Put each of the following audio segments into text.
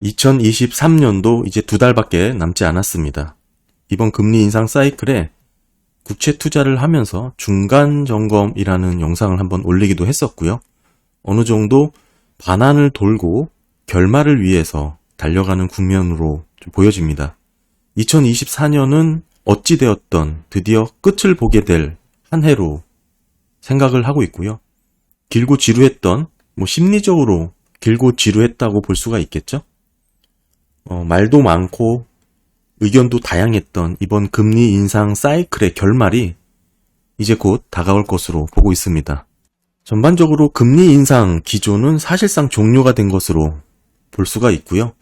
2023년도 이제 2달밖에 남지 않았습니다. 이번 금리 인상 사이클에 국채 투자를 하면서 중간 점검이라는 영상을 한번 올리기도 했었고요. 어느 정도 반환을 돌고 결말을 위해서 달려가는 국면으로 좀 보여집니다. 2024년은 어찌되었던 드디어 끝을 보게 될 한 해로 생각을 하고 있고요. 길고 지루했던, 심리적으로 길고 지루했다고 볼 수가 있겠죠. 말도 많고 의견도 다양했던 이번 금리 인상 사이클의 결말이 이제 곧 다가올 것으로 보고 있습니다. 전반적으로 금리 인상 기조는 사실상 종료가 된 것으로 볼 수가 있고요.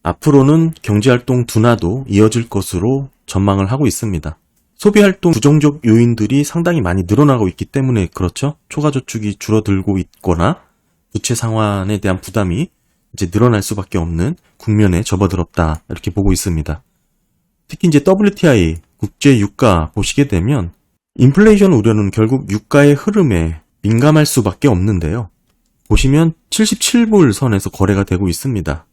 앞으로는 경제활동 둔화도 이어질 것으로 전망을 하고 있습니다. 소비활동 부정적 요인들이 상당히 많이 늘어나고 있기 때문에 그렇죠. 초과저축이 줄어들고 있거나 부채 상환에 대한 부담이 이제 늘어날 수밖에 없는 국면에 접어들었다 이렇게 보고 있습니다. 특히 이제 WTI 국제 유가 보시게 되면 인플레이션 우려는 결국 유가의 흐름에 민감할 수밖에 없는데요. 보시면 77불 선에서 거래가 되고 있습니다.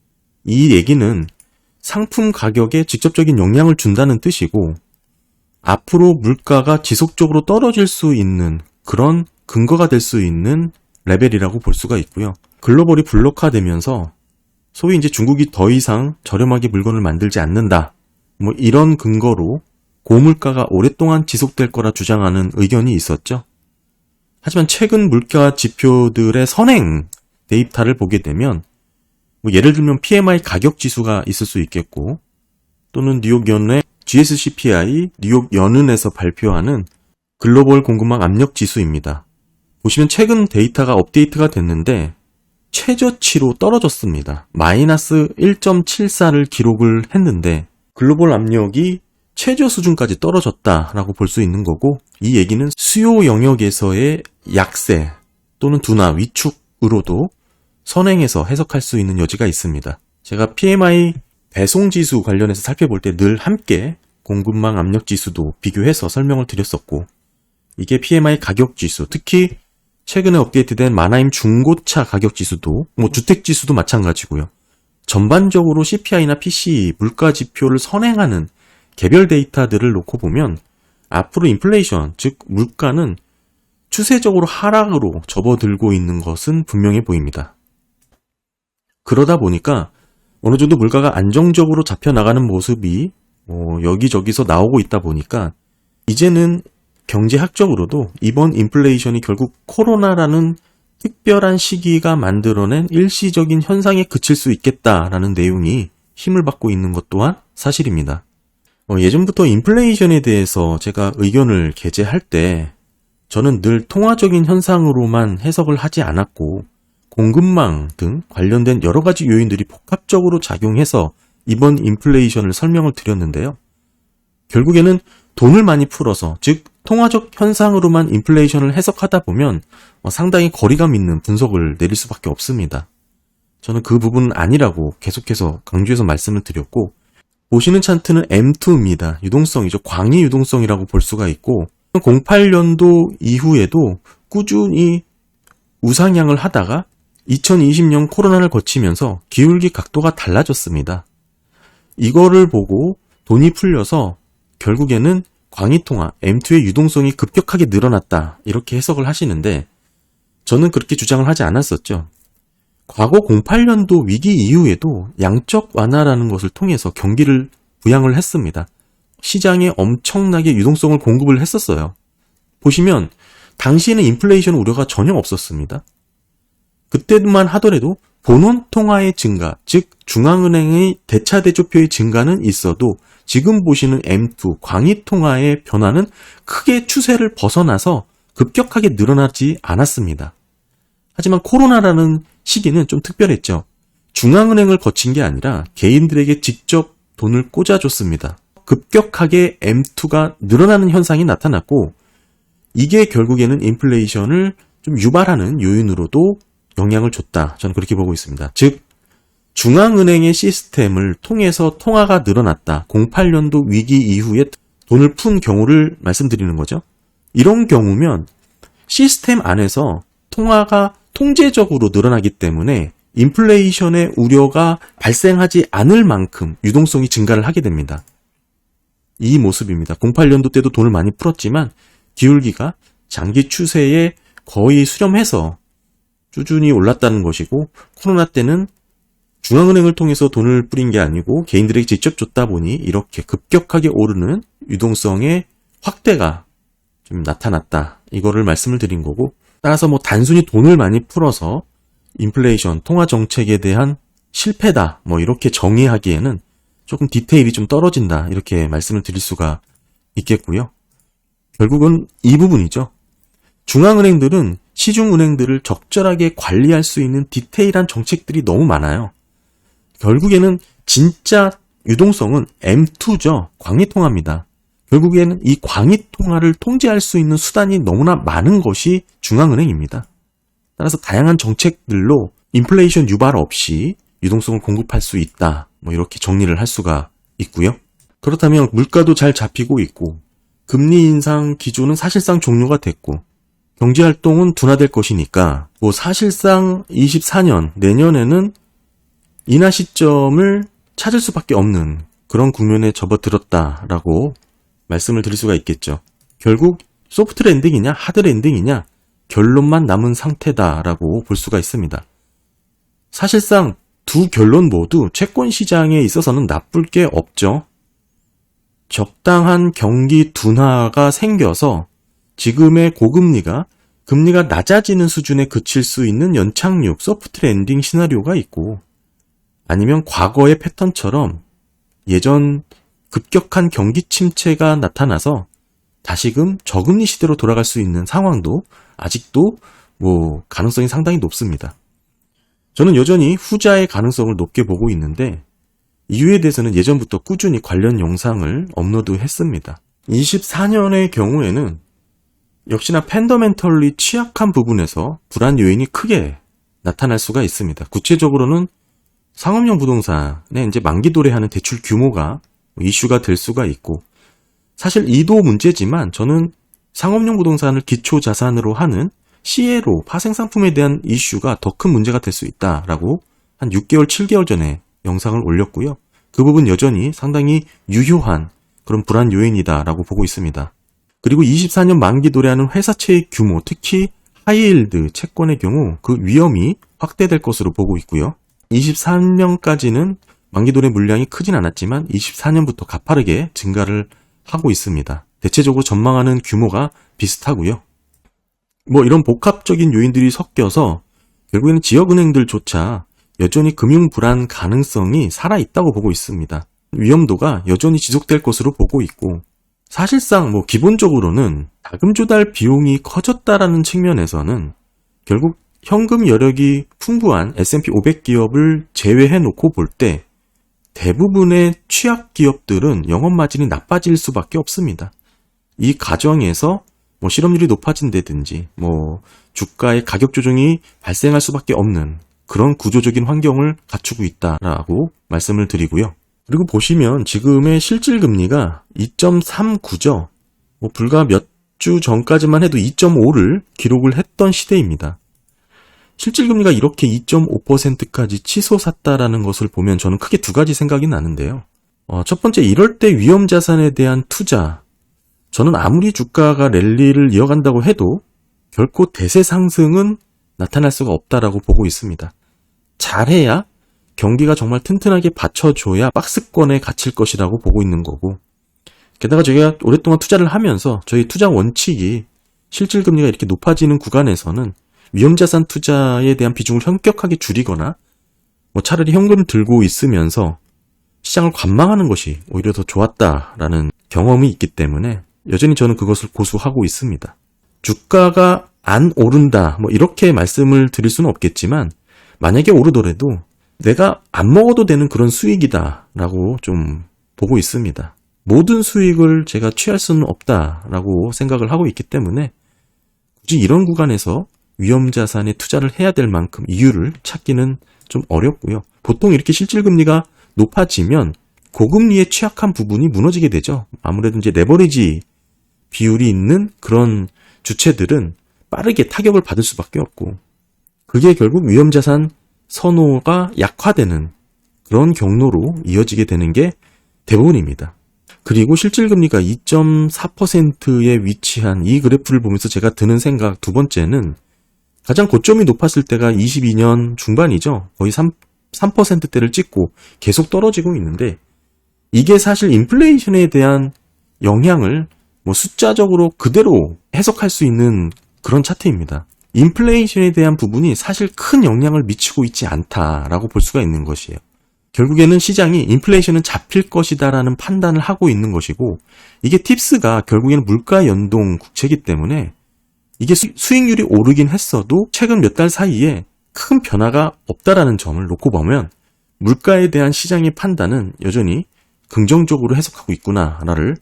이 얘기는 상품 가격에 직접적인 영향을 준다는 뜻이고 앞으로 물가가 지속적으로 떨어질 수 있는 그런 근거가 될 수 있는 레벨이라고 볼 수가 있고요. 글로벌이 블록화되면서 소위 이제 중국이 더 이상 저렴하게 물건을 만들지 않는다. 이런 근거로 고물가가 오랫동안 지속될 거라 주장하는 의견이 있었죠. 하지만 최근 물가 지표들의 선행 데이터를 보게 되면 예를 들면 PMI 가격 지수가 있을 수 있겠고 또는 뉴욕 연은의 GSCPI 뉴욕 연은에서 발표하는 글로벌 공급망 압력 지수입니다. 보시면 최근 데이터가 업데이트가 됐는데 최저치로 떨어졌습니다. 마이너스 1.74를 기록을 했는데 글로벌 압력이 최저 수준까지 떨어졌다라고 볼 수 있는 거고 이 얘기는 수요 영역에서의 약세 또는 둔화 위축으로도 선행해서 해석할 수 있는 여지가 있습니다. 제가 PMI 배송지수 관련해서 살펴볼 때 늘 함께 공급망 압력지수도 비교해서 설명을 드렸었고 이게 PMI 가격지수, 특히 최근에 업데이트된 만하임 중고차 가격지수도 주택지수도 마찬가지고요. 전반적으로 CPI나 PCE, 물가지표를 선행하는 개별 데이터들을 놓고 보면 앞으로 인플레이션, 즉 물가는 추세적으로 하락으로 접어들고 있는 것은 분명해 보입니다. 그러다 보니까 어느 정도 물가가 안정적으로 잡혀나가는 모습이 여기저기서 나오고 있다 보니까 이제는 경제학적으로도 이번 인플레이션이 결국 코로나라는 특별한 시기가 만들어낸 일시적인 현상에 그칠 수 있겠다라는 내용이 힘을 받고 있는 것 또한 사실입니다. 예전부터 인플레이션에 대해서 제가 의견을 게재할 때 저는 늘 통화적인 현상으로만 해석을 하지 않았고 공급망 등 관련된 여러 가지 요인들이 복합적으로 작용해서 이번 인플레이션을 설명을 드렸는데요. 결국에는 돈을 많이 풀어서 즉 통화적 현상으로만 인플레이션을 해석하다 보면 상당히 거리감 있는 분석을 내릴 수밖에 없습니다. 저는 그 부분은 아니라고 계속해서 강조해서 말씀을 드렸고 보시는 차트는 M2입니다. 유동성이죠. 광의 유동성이라고 볼 수가 있고 08년도 이후에도 꾸준히 우상향을 하다가 2020년 코로나를 거치면서 기울기 각도가 달라졌습니다. 이거를 보고 돈이 풀려서 결국에는 광의통화, M2의 유동성이 급격하게 늘어났다 이렇게 해석을 하시는데 저는 그렇게 주장을 하지 않았었죠. 과거 08년도 위기 이후에도 양적 완화라는 것을 통해서 경기를 부양을 했습니다. 시장에 엄청나게 유동성을 공급을 했었어요. 보시면 당시에는 인플레이션 우려가 전혀 없었습니다. 그때만 하더라도 본원 통화의 증가, 즉 중앙은행의 대차대조표의 증가는 있어도 지금 보시는 M2 광의 통화의 변화는 크게 추세를 벗어나서 급격하게 늘어나지 않았습니다. 하지만 코로나라는 시기는 좀 특별했죠. 중앙은행을 거친 게 아니라 개인들에게 직접 돈을 꽂아줬습니다. 급격하게 M2가 늘어나는 현상이 나타났고 이게 결국에는 인플레이션을 좀 유발하는 요인으로도 영향을 줬다. 저는 그렇게 보고 있습니다. 즉 중앙은행의 시스템을 통해서 통화가 늘어났다. 08년도 위기 이후에 돈을 푼 경우를 말씀드리는 거죠. 이런 경우면 시스템 안에서 통화가 통제적으로 늘어나기 때문에 인플레이션의 우려가 발생하지 않을 만큼 유동성이 증가를 하게 됩니다. 이 모습입니다. 08년도 때도 돈을 많이 풀었지만 기울기가 장기 추세에 거의 수렴해서 꾸준히 올랐다는 것이고, 코로나 때는 중앙은행을 통해서 돈을 뿌린 게 아니고 개인들에게 직접 줬다 보니 이렇게 급격하게 오르는 유동성의 확대가 좀 나타났다. 이거를 말씀을 드린 거고, 따라서 뭐 단순히 돈을 많이 풀어서 인플레이션, 통화 정책에 대한 실패다, 뭐 이렇게 정의하기에는 조금 디테일이 좀 떨어진다, 이렇게 말씀을 드릴 수가 있겠고요. 결국은 이 부분이죠. 중앙은행들은 시중은행들을 적절하게 관리할 수 있는 디테일한 정책들이 너무 많아요. 결국에는 진짜 유동성은 M2죠. 광의통화입니다. 결국에는 이 광의통화를 통제할 수 있는 수단이 너무나 많은 것이 중앙은행입니다. 따라서 다양한 정책들로 인플레이션 유발 없이 유동성을 공급할 수 있다. 뭐 이렇게 정리를 할 수가 있고요. 그렇다면 물가도 잘 잡히고 있고, 금리 인상 기조는 사실상 종료가 됐고, 경제활동은 둔화될 것이니까 뭐 사실상 24년 내년에는 인하 시점을 찾을 수밖에 없는 그런 국면에 접어들었다라고 말씀을 드릴 수가 있겠죠. 결국 소프트 랜딩이냐 하드 랜딩이냐 결론만 남은 상태다라고 볼 수가 있습니다. 사실상 두 결론 모두 채권 시장에 있어서는 나쁠 게 없죠. 적당한 경기 둔화가 생겨서 지금의 고금리가 금리가 낮아지는 수준에 그칠 수 있는 연착륙, 소프트 랜딩 시나리오가 있고, 아니면 과거의 패턴처럼 예전 급격한 경기 침체가 나타나서 다시금 저금리 시대로 돌아갈 수 있는 상황도 아직도 뭐 가능성이 상당히 높습니다. 저는 여전히 후자의 가능성을 높게 보고 있는데, 이유에 대해서는 예전부터 꾸준히 관련 영상을 업로드했습니다. 24년의 경우에는 역시나 팬더멘털리 취약한 부분에서 불안 요인이 크게 나타날 수가 있습니다. 구체적으로는 상업용 부동산에 이제 만기 도래하는 대출 규모가 이슈가 될 수가 있고, 사실 이도 문제지만 저는 상업용 부동산을 기초 자산으로 하는 CLO, 파생상품에 대한 이슈가 더 큰 문제가 될 수 있다라고 한 6개월, 7개월 전에 영상을 올렸고요. 그 부분 여전히 상당히 유효한 그런 불안 요인이다라고 보고 있습니다. 그리고 24년 만기 도래하는 회사채의 규모, 특히 하이힐드 채권의 경우 그 위험이 확대될 것으로 보고 있고요. 23년까지는 만기 도래 물량이 크진 않았지만 24년부터 가파르게 증가를 하고 있습니다. 대체적으로 전망하는 규모가 비슷하고요. 뭐 이런 복합적인 요인들이 섞여서 결국에는 지역은행들조차 여전히 금융 불안 가능성이 살아있다고 보고 있습니다. 위험도가 여전히 지속될 것으로 보고 있고, 사실상 뭐 기본적으로는 자금 조달 비용이 커졌다라는 측면에서는 결국 현금 여력이 풍부한 S&P 500 기업을 제외해 놓고 볼 때 대부분의 취약 기업들은 영업 마진이 나빠질 수밖에 없습니다. 이 과정에서 뭐 실업률이 높아진다든지 뭐 주가의 가격 조정이 발생할 수밖에 없는 그런 구조적인 환경을 갖추고 있다라고 말씀을 드리고요. 그리고 보시면 지금의 실질 금리가 2.39죠. 뭐 불과 몇 주 전까지만 해도 2.5를 기록을 했던 시대입니다. 실질 금리가 이렇게 2.5%까지 치솟았다라는 것을 보면 저는 크게 두 가지 생각이 나는데요. 첫 번째, 이럴 때 위험 자산에 대한 투자. 저는 아무리 주가가 랠리를 이어간다고 해도 결코 대세 상승은 나타날 수가 없다라고 보고 있습니다. 잘해야 경기가 정말 튼튼하게 받쳐줘야 박스권에 갇힐 것이라고 보고 있는 거고, 게다가 저희가 오랫동안 투자를 하면서 저희 투자 원칙이 실질 금리가 이렇게 높아지는 구간에서는 위험자산 투자에 대한 비중을 현격하게 줄이거나 뭐 차라리 현금을 들고 있으면서 시장을 관망하는 것이 오히려 더 좋았다라는 경험이 있기 때문에 여전히 저는 그것을 고수하고 있습니다. 주가가 안 오른다 뭐 이렇게 말씀을 드릴 수는 없겠지만, 만약에 오르더라도 내가 안 먹어도 되는 그런 수익이다라고 좀 보고 있습니다. 모든 수익을 제가 취할 수는 없다라고 생각을 하고 있기 때문에 굳이 이런 구간에서 위험자산에 투자를 해야 될 만큼 이유를 찾기는 좀 어렵고요. 보통 이렇게 실질금리가 높아지면 고금리에 취약한 부분이 무너지게 되죠. 아무래도 이제 레버리지 비율이 있는 그런 주체들은 빠르게 타격을 받을 수밖에 없고, 그게 결국 위험자산 선호가 약화되는 그런 경로로 이어지게 되는 게 대부분입니다. 그리고 실질금리가 2.4%에 위치한 이 그래프를 보면서 제가 드는 생각 두 번째는 가장 고점이 높았을 때가 22년 중반이죠. 거의 3%대를 찍고 계속 떨어지고 있는데 이게 사실 인플레이션에 대한 영향을 숫자적으로 그대로 해석할 수 있는 그런 차트입니다. 인플레이션에 대한 부분이 사실 큰 영향을 미치고 있지 않다라고 볼 수가 있는 것이에요. 결국에는 시장이 인플레이션은 잡힐 것이다라는 판단을 하고 있는 것이고 이게 팁스가 결국에는 물가 연동 국채이기 때문에 이게 수익률이 오르긴 했어도 최근 몇 달 사이에 큰 변화가 없다라는 점을 놓고 보면 물가에 대한 시장의 판단은 여전히 긍정적으로 해석하고 있구나를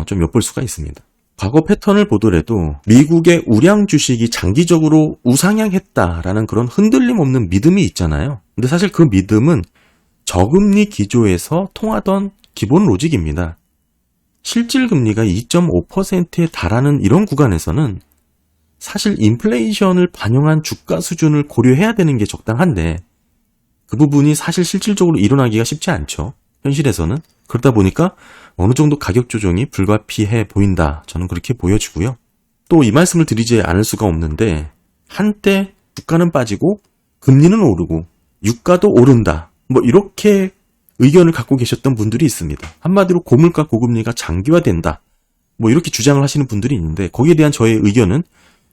좀 엿볼 수가 있습니다. 과거 패턴을 보더라도 미국의 우량 주식이 장기적으로 우상향했다라는 그런 흔들림 없는 믿음이 있잖아요. 근데 사실 그 믿음은 저금리 기조에서 통하던 기본 로직입니다. 실질금리가 2.5%에 달하는 이런 구간에서는 사실 인플레이션을 반영한 주가 수준을 고려해야 되는 게 적당한데 그 부분이 사실 실질적으로 일어나기가 쉽지 않죠. 현실에서는. 그러다 보니까 어느 정도 가격 조정이 불가피해 보인다. 저는 그렇게 보여지고요. 또 이 말씀을 드리지 않을 수가 없는데 한때 주가는 빠지고 금리는 오르고 유가도 오른다. 이렇게 의견을 갖고 계셨던 분들이 있습니다. 한마디로 고물가 고금리가 장기화된다. 이렇게 주장을 하시는 분들이 있는데 거기에 대한 저의 의견은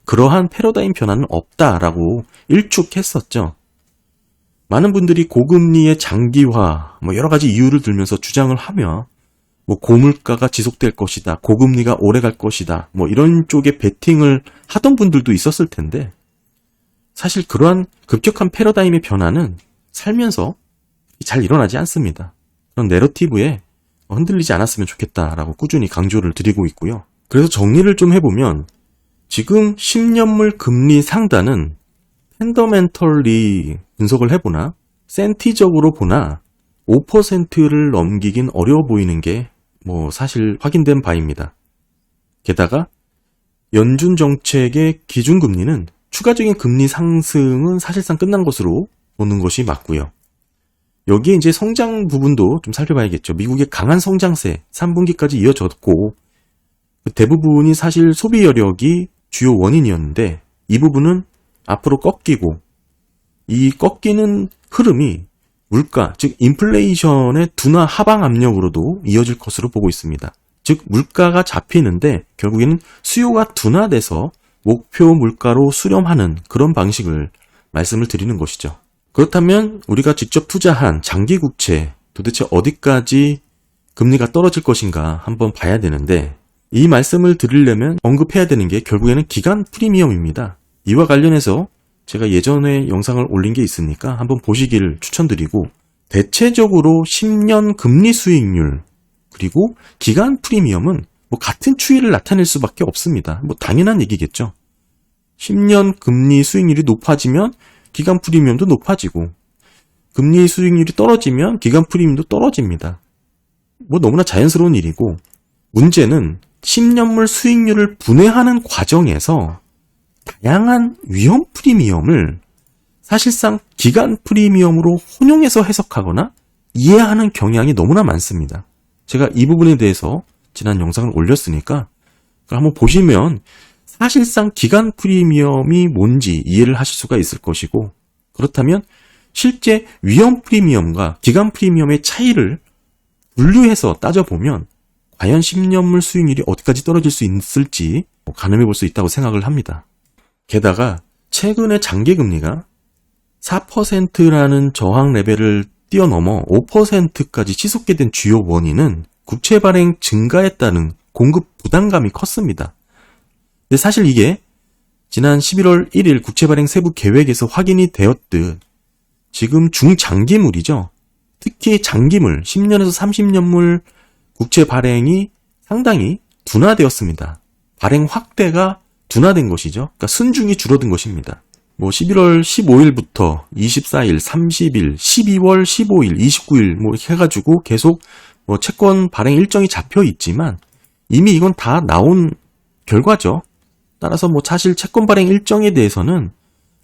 그러한 패러다임 변화는 없다라고 일축했었죠. 많은 분들이 고금리의 장기화, 여러 가지 이유를 들면서 주장을 하며 고물가가 지속될 것이다, 고금리가 오래 갈 것이다, 이런 쪽에 베팅을 하던 분들도 있었을 텐데 사실 그러한 급격한 패러다임의 변화는 살면서 잘 일어나지 않습니다. 그런 내러티브에 흔들리지 않았으면 좋겠다라고 꾸준히 강조를 드리고 있고요. 그래서 정리를 좀 해보면 지금 10년물 금리 상단은 펀더멘털리 분석을 해보나 센티적으로 보나 5%를 넘기긴 어려워 보이는 게 사실 확인된 바입니다. 게다가 연준 정책의 기준금리는 추가적인 금리 상승은 사실상 끝난 것으로 보는 것이 맞고요. 여기에 이제 성장 부분도 좀 살펴봐야겠죠. 미국의 강한 성장세 3분기까지 이어졌고 대부분이 사실 소비 여력이 주요 원인이었는데 이 부분은 앞으로 꺾이고 이 꺾이는 흐름이 물가, 즉 인플레이션의 둔화 하방 압력으로도 이어질 것으로 보고 있습니다. 즉 물가가 잡히는데 결국에는 수요가 둔화돼서 목표 물가로 수렴하는 그런 방식을 말씀을 드리는 것이죠. 그렇다면 우리가 직접 투자한 장기 국채 도대체 어디까지 금리가 떨어질 것인가 한번 봐야 되는데 이 말씀을 드리려면 언급해야 되는 게 결국에는 기간 프리미엄입니다. 이와 관련해서 제가 예전에 영상을 올린 게 있으니까 한번 보시기를 추천드리고 대체적으로 10년 금리 수익률 그리고 기간 프리미엄은 같은 추이를 나타낼 수밖에 없습니다. 당연한 얘기겠죠. 10년 금리 수익률이 높아지면 기간 프리미엄도 높아지고 금리 수익률이 떨어지면 기간 프리미엄도 떨어집니다. 너무나 자연스러운 일이고 문제는 10년물 수익률을 분해하는 과정에서 다양한 위험 프리미엄을 사실상 기간 프리미엄으로 혼용해서 해석하거나 이해하는 경향이 너무나 많습니다. 제가 이 부분에 대해서 지난 영상을 올렸으니까 한번 보시면 사실상 기간 프리미엄이 뭔지 이해를 하실 수가 있을 것이고 그렇다면 실제 위험 프리미엄과 기간 프리미엄의 차이를 분류해서 따져보면 과연 10년물 수익률이 어디까지 떨어질 수 있을지 가늠해 볼 수 있다고 생각을 합니다. 게다가 최근에 장기금리가 4%라는 저항 레벨을 뛰어넘어 5%까지 치솟게 된 주요 원인은 국채 발행 증가에 따른 공급 부담감이 컸습니다. 근데 사실 이게 지난 11월 1일 국채 발행 세부 계획에서 확인이 되었듯 지금 중장기물이죠. 특히 장기물 10년에서 30년물 국채 발행이 상당히 둔화되었습니다. 발행 확대가 둔화된 것이죠. 그러니까 순중이 줄어든 것입니다. 11월 15일부터 24일, 30일, 12월 15일, 29일 이렇게 해가지고 계속 채권 발행 일정이 잡혀 있지만 이미 이건 다 나온 결과죠. 따라서 사실 채권 발행 일정에 대해서는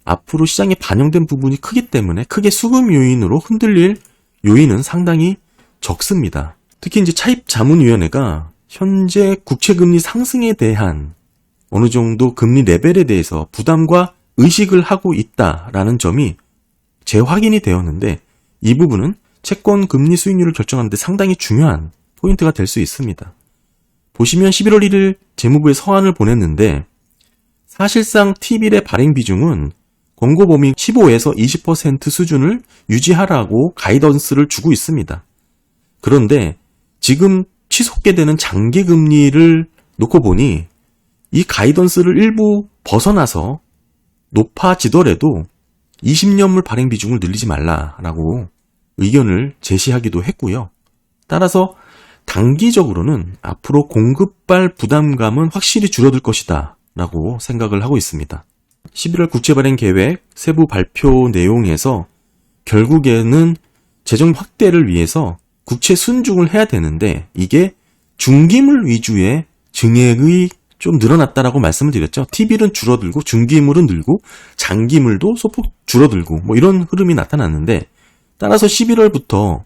앞으로 시장에 반영된 부분이 크기 때문에 크게 수급 요인으로 흔들릴 요인은 상당히 적습니다. 특히 이제 차입자문위원회가 현재 국채금리 상승에 대한 어느 정도 금리 레벨에 대해서 부담과 의식을 하고 있다라는 점이 재확인이 되었는데 이 부분은 채권 금리 수익률을 결정하는 데 상당히 중요한 포인트가 될 수 있습니다. 보시면 11월 1일 재무부에 서한을 보냈는데 사실상 T빌의 발행 비중은 권고 범위 15에서 20% 수준을 유지하라고 가이던스를 주고 있습니다. 그런데 지금 치솟게 되는 장기금리를 놓고 보니 이 가이던스를 일부 벗어나서 높아지더라도 20년물 발행 비중을 늘리지 말라라고 의견을 제시하기도 했고요. 따라서 단기적으로는 앞으로 공급발 부담감은 확실히 줄어들 것이다 라고 생각을 하고 있습니다. 11월 국채 발행 계획 세부 발표 내용에서 결국에는 재정 확대를 위해서 국채 순중을 해야 되는데 이게 중기물 위주의 증액이 좀 늘어났다라고 말씀을 드렸죠. T빌은 줄어들고 중기물은 늘고 장기물도 소폭 줄어들고 뭐 이런 흐름이 나타났는데 따라서 11월부터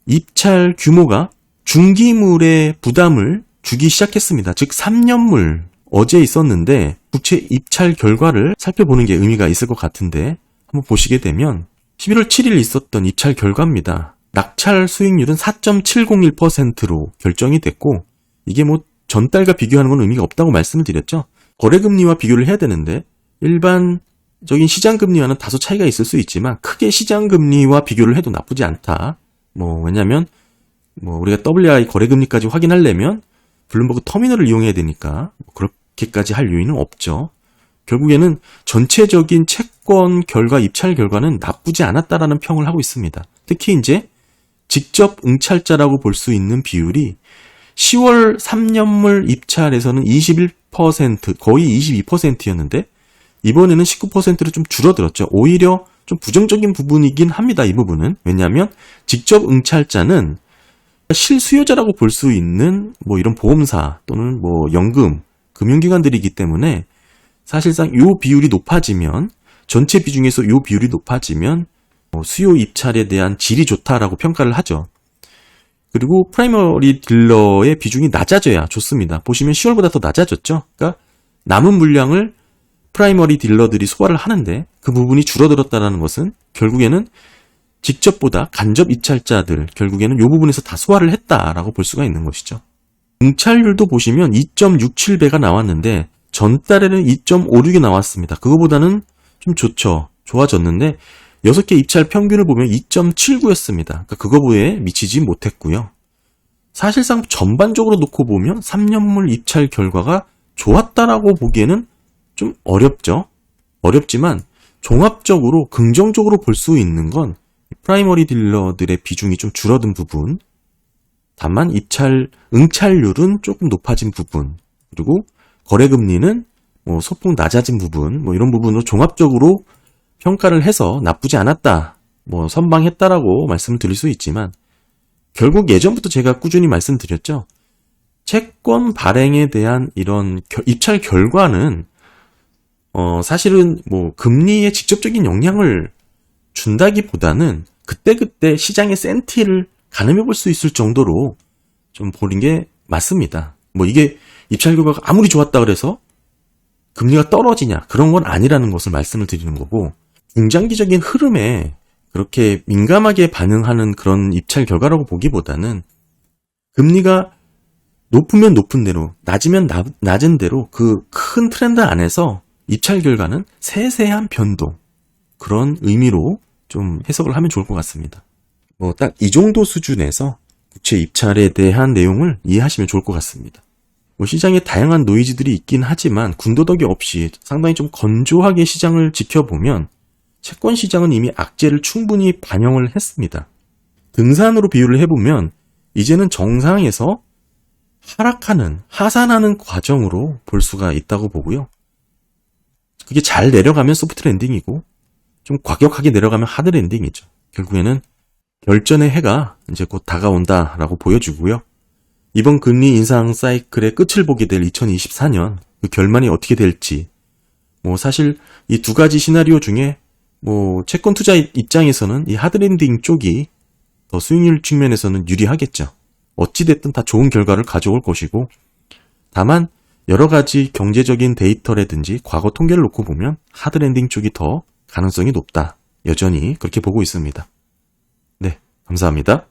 입찰 규모가 중기물의 부담을 주기 시작했습니다. 즉 3년물 어제 있었는데 국채 입찰 결과를 살펴보는 게 의미가 있을 것 같은데 한번 보시게 되면 11월 7일 있었던 입찰 결과입니다. 낙찰 수익률은 4.701%로 결정이 됐고 이게 뭐 전달과 비교하는 건 의미가 없다고 말씀을 드렸죠. 거래금리와 비교를 해야 되는데 일반적인 시장금리와는 다소 차이가 있을 수 있지만 크게 시장금리와 비교를 해도 나쁘지 않다. 왜냐면 우리가 WI 거래금리까지 확인하려면 블룸버그 터미널을 이용해야 되니까 그렇게까지 할 요인은 없죠. 결국에는 전체적인 채권 결과, 입찰 결과는 나쁘지 않았다라는 평을 하고 있습니다. 특히 이제 직접 응찰자라고 볼 수 있는 비율이 10월 3년물 입찰에서는 21%, 거의 22%였는데 이번에는 19%로 좀 줄어들었죠. 오히려 좀 부정적인 부분이긴 합니다. 이 부분은. 왜냐하면 직접 응찰자는 실수요자라고 볼 수 있는 이런 보험사 또는 연금, 금융기관들이기 때문에 사실상 이 비율이 높아지면 전체 비중에서 이 비율이 높아지면 수요 입찰에 대한 질이 좋다라고 평가를 하죠. 그리고 프라이머리 딜러의 비중이 낮아져야 좋습니다. 보시면 10월보다 더 낮아졌죠. 그러니까 남은 물량을 프라이머리 딜러들이 소화를 하는데 그 부분이 줄어들었다는 것은 결국에는 직접보다 간접 입찰자들 결국에는 이 부분에서 다 소화를 했다라고 볼 수가 있는 것이죠. 응찰률도 보시면 2.67배가 나왔는데 전달에는 2.56이 나왔습니다. 그거보다는 좀 좋아졌는데 6개 입찰 평균을 보면 2.79였습니다. 그러니까 그거보에 미치지 못했고요. 사실상 전반적으로 놓고 보면 3년물 입찰 결과가 좋았다라고 보기에는 좀 어렵죠. 어렵지만 종합적으로 긍정적으로 볼 수 있는 건 프라이머리 딜러들의 비중이 좀 줄어든 부분, 다만 응찰률은 조금 높아진 부분, 그리고 거래금리는 소폭 낮아진 부분, 이런 부분으로 종합적으로 평가를 해서 나쁘지 않았다, 선방했다라고 말씀을 드릴 수 있지만 결국 예전부터 제가 꾸준히 말씀드렸죠. 채권 발행에 대한 이런 입찰 결과는 사실은 금리에 직접적인 영향을 준다기보다는 그때그때 시장의 센티를 가늠해 볼 수 있을 정도로 좀 보는 게 맞습니다. 이게 입찰 결과가 아무리 좋았다 그래서 금리가 떨어지냐 그런 건 아니라는 것을 말씀을 드리는 거고 중장기적인 흐름에 그렇게 민감하게 반응하는 그런 입찰 결과라고 보기보다는 금리가 높으면 높은 대로 낮으면 낮은 대로 그 큰 트렌드 안에서 입찰 결과는 세세한 변동 그런 의미로 좀 해석을 하면 좋을 것 같습니다. 딱 이 정도 수준에서 국채 입찰에 대한 내용을 이해하시면 좋을 것 같습니다. 시장에 다양한 노이즈들이 있긴 하지만 군더더기 없이 상당히 좀 건조하게 시장을 지켜보면 채권 시장은 이미 악재를 충분히 반영을 했습니다. 등산으로 비유를 해보면 이제는 정상에서 하산하는 과정으로 볼 수가 있다고 보고요. 그게 잘 내려가면 소프트 랜딩이고 좀 과격하게 내려가면 하드 랜딩이죠. 결국에는 결전의 해가 이제 곧 다가온다라고 보여주고요. 이번 금리 인상 사이클의 끝을 보게 될 2024년 그 결말이 어떻게 될지 사실 이 두 가지 시나리오 중에 채권 투자 입장에서는 이 하드랜딩 쪽이 더 수익률 측면에서는 유리하겠죠. 어찌됐든 다 좋은 결과를 가져올 것이고, 다만 여러 가지 경제적인 데이터라든지 과거 통계를 놓고 보면 하드랜딩 쪽이 더 가능성이 높다. 여전히 그렇게 보고 있습니다. 네, 감사합니다.